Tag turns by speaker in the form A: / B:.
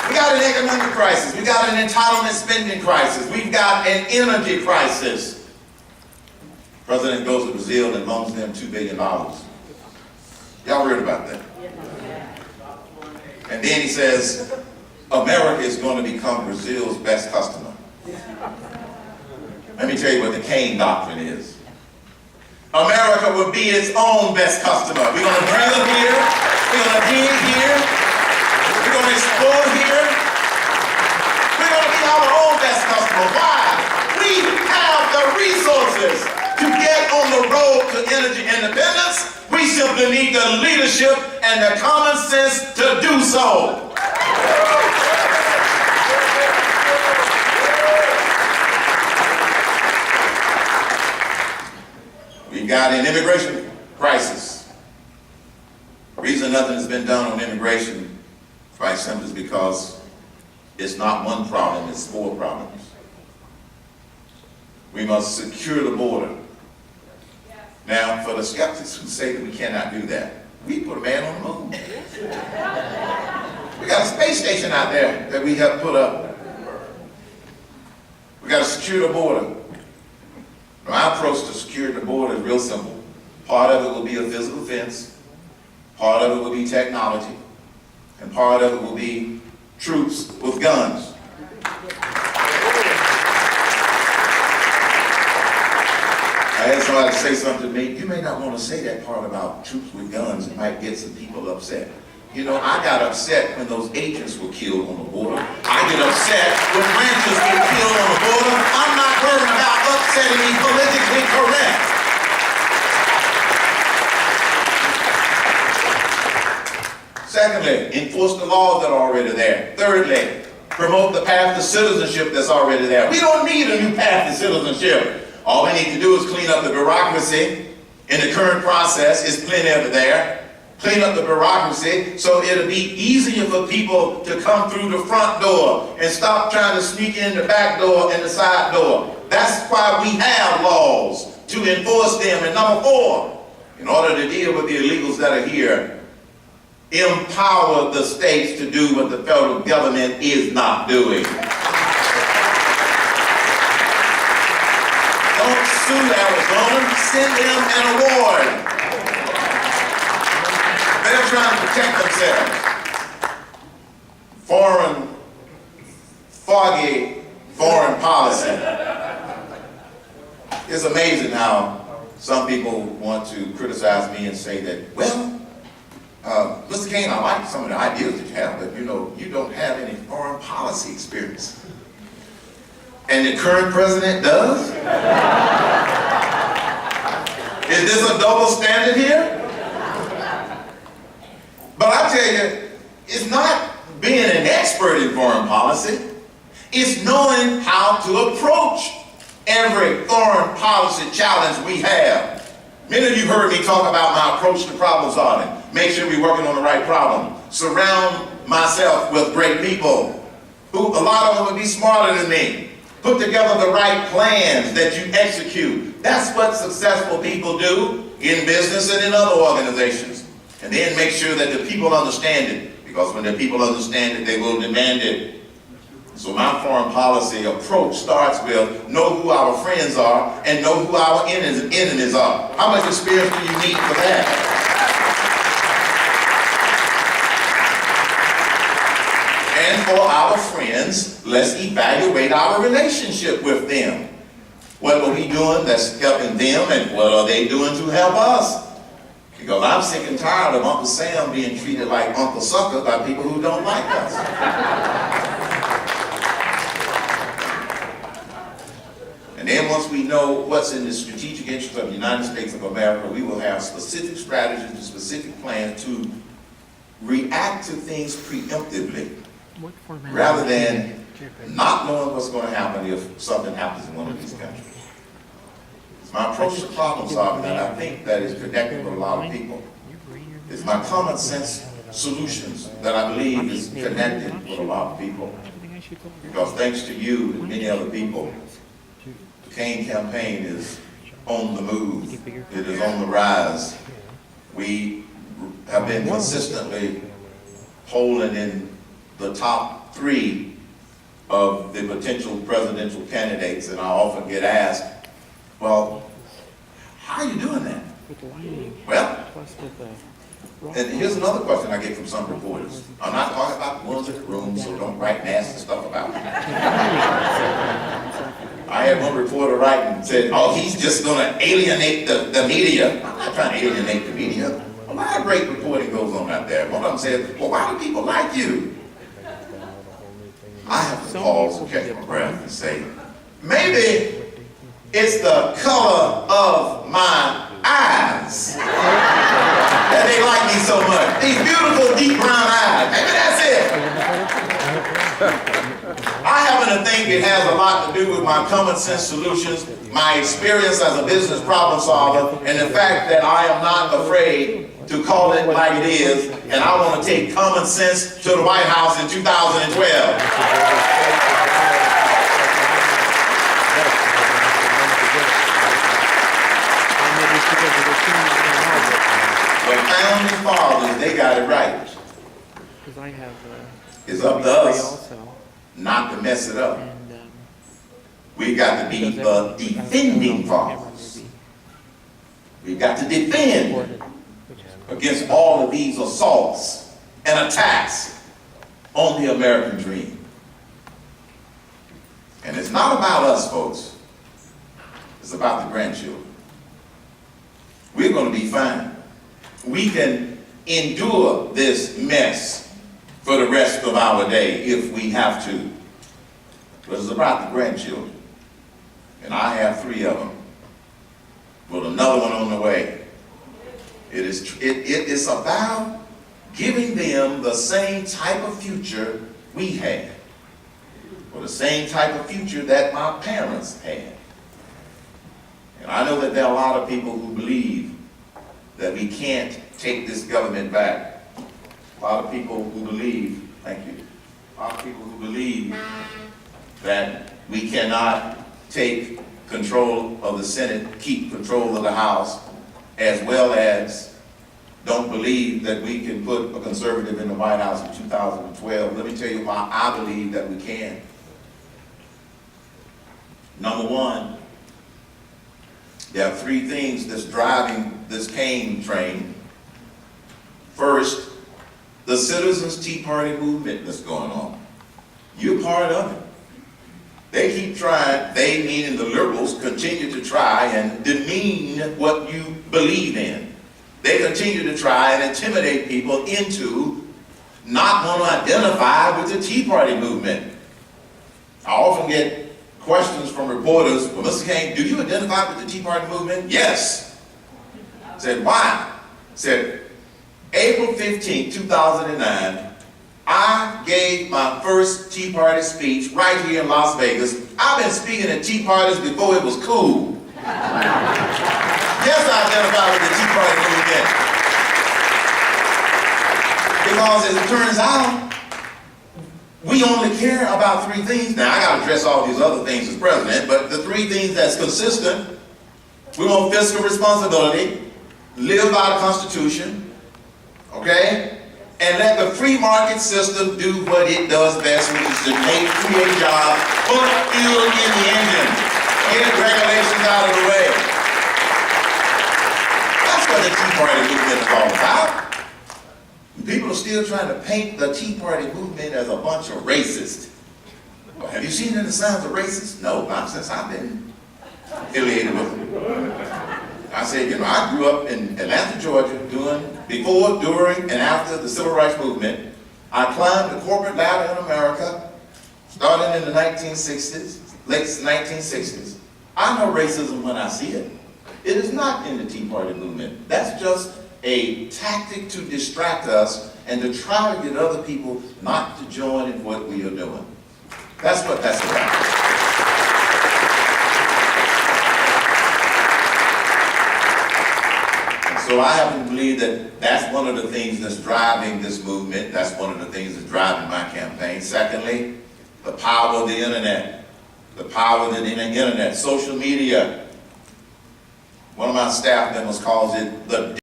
A: We got an economic crisis. We got an entitlement spending crisis. We've got an energy crisis. The president goes to Brazil and loans them $2 billion. Y'all heard about that? And then he says, America is going to become Brazil's best customer. Let me tell you what the Cain doctrine is. America will be its own best customer. We're going to drill here. We're going to dig here. We're going to explore here. We're going to be our own best customer. Why? We have the resources to get on the road to energy independence. We simply need the leadership and the common sense to do so. We've got an immigration crisis. The reason nothing has been done on immigration, quite simply, is because it's not one problem, it's 4 problems. We must secure the border. Now, for the skeptics who say that we cannot do that, we put a man on the moon. We got a space station out there that we have put up. We got to secure the border. My approach to securing the border is real simple. Part of it will be a physical fence, part of it will be technology, and part of it will be troops with guns. I had somebody say something to me, you may not want to say that part about troops with guns, it might get some people upset. You know, I got upset when those agents were killed on the border. I get upset when ranchers get killed on the border. I'm not worried about upsetting me politically correct. Secondly, enforce the laws that are already there. Thirdly, promote the path to citizenship that's already there. We don't need a new path to citizenship. All we need to do is clean up the bureaucracy. In the current process, it's plenty of it there. Clean up the bureaucracy so it'll be easier for people to come through the front door and stop trying to sneak in the back door and the side door. That's why we have laws, to enforce them. And number 4, in order to deal with the illegals that are here, empower the states to do what the federal government is not doing. Don't sue Arizona, send them an award. They're trying to protect themselves. Foggy foreign policy. It's amazing how some people want to criticize me and say that, well, Mr. Cain, I like some of the ideas that you have, but you know, you don't have any foreign policy experience. And the current president does? Is this a double standard here? But I tell you, it's not being an expert in foreign policy. It's knowing how to approach every foreign policy challenge we have. Many of you heard me talk about my approach to problem solving. Make sure we're working on the right problem. Surround myself with great people who, a lot of them would be smarter than me. Put together the right plans that you execute. That's what successful people do in business and in other organizations. And then make sure that the people understand it, because when the people understand it, they will demand it. So my foreign policy approach starts with know who our friends are and know who our enemies are. How much experience do you need for that? And for our friends, let's evaluate our relationship with them. What are we doing that's helping them, and what are they doing to help us? Because I'm sick and tired of Uncle Sam being treated like Uncle Sucker by people who don't like us. And then once we know what's in the strategic interest of the United States of America, we will have specific strategies and specific plans to react to things preemptively, rather than not knowing what's going to happen if something happens in one of these countries. My approach to problem solving, and I think that is connected with a lot of people. It's my common sense solutions that I believe is connected with a lot of people. Because thanks to you and many other people, the Cain campaign is on the move. It is on the rise. We have been consistently polling in the top three of the potential presidential candidates, and I often get asked, well, how are you doing that? Well, and here's another question I get from some reporters. I'm not talking about the ones in the room, so don't write nasty stuff about me. I had one reporter write and said, oh, he's just going to alienate the media. I'm not trying to alienate the media. A lot of great reporting goes on out there. One of them said, well, why do people like you? I have to pause and catch my breath and say, maybe it's the color of my eyes that they like me so much. These beautiful deep brown eyes. Maybe that's it. I happen to think it has a lot to do with my common sense solutions, my experience as a business problem solver, and the fact that I am not afraid to call it like it is, and I want to take common sense to the White House in 2012. The founding fathers, they got it right. It's up to us not to mess it up. We've got to be the defending fathers. We've got to defend against all of these assaults and attacks on the American dream. And it's not about us, folks. It's about the grandchildren. We're going to be fine. We can endure this mess for the rest of our day if we have to. But it's about the grandchildren. And I have 3 of them, with another one on the way. It is about giving them the same type of future we had, or the same type of future that my parents had. And I know that there are a lot of people who believe that we can't take this government back. A lot of people who believe, thank you, a lot of people who believe that we cannot take control of the Senate, keep control of the House, as well as don't believe that we can put a conservative in the White House in 2012. Let me tell you why I believe that we can. Number one, there are 3 things that's driving this Cain train. First, the Citizens Tea Party movement that's going on. You're part of it. They keep trying, they meaning the liberals, continue to try and demean what you believe in. They continue to try and intimidate people into not want to identify with the Tea Party movement. I often get questions from reporters, well, Mr. Cain, do you identify with the Tea Party movement? Yes. I said, why? I said, April 15, 2009, I gave my first Tea Party speech right here in Las Vegas. I've been speaking at Tea Parties before it was cool. Yes, I identify with the Tea Party movement. Because as it turns out, we only care about 3 things. Now, I got to address all these other things as president, but the 3 things that's consistent: we want fiscal responsibility, live by the Constitution, okay? And let the free market system do what it does best, which is to create jobs, put fuel in the engine, get regulations out of the way. That's what the Tea Party movement is all about. People are still trying to paint the Tea Party movement as a bunch of racists. Well, have you seen any signs of racists? No, not since I've been affiliated with them. I said, you know, I grew up in Atlanta, Georgia, before, during, and after the Civil Rights Movement. I climbed the corporate ladder in America, starting in the 1960s, late 1960s. I know racism when I see it. It is not in the Tea Party movement. That's just a tactic to distract us and to try to get other people not to join in what we are doing. That's what that's about. So I happen to believe that that's one of the things that's driving this movement. That's one of the things that's driving my campaign. Secondly, the power of the internet. The power of the internet, social media. One of my staff members calls it the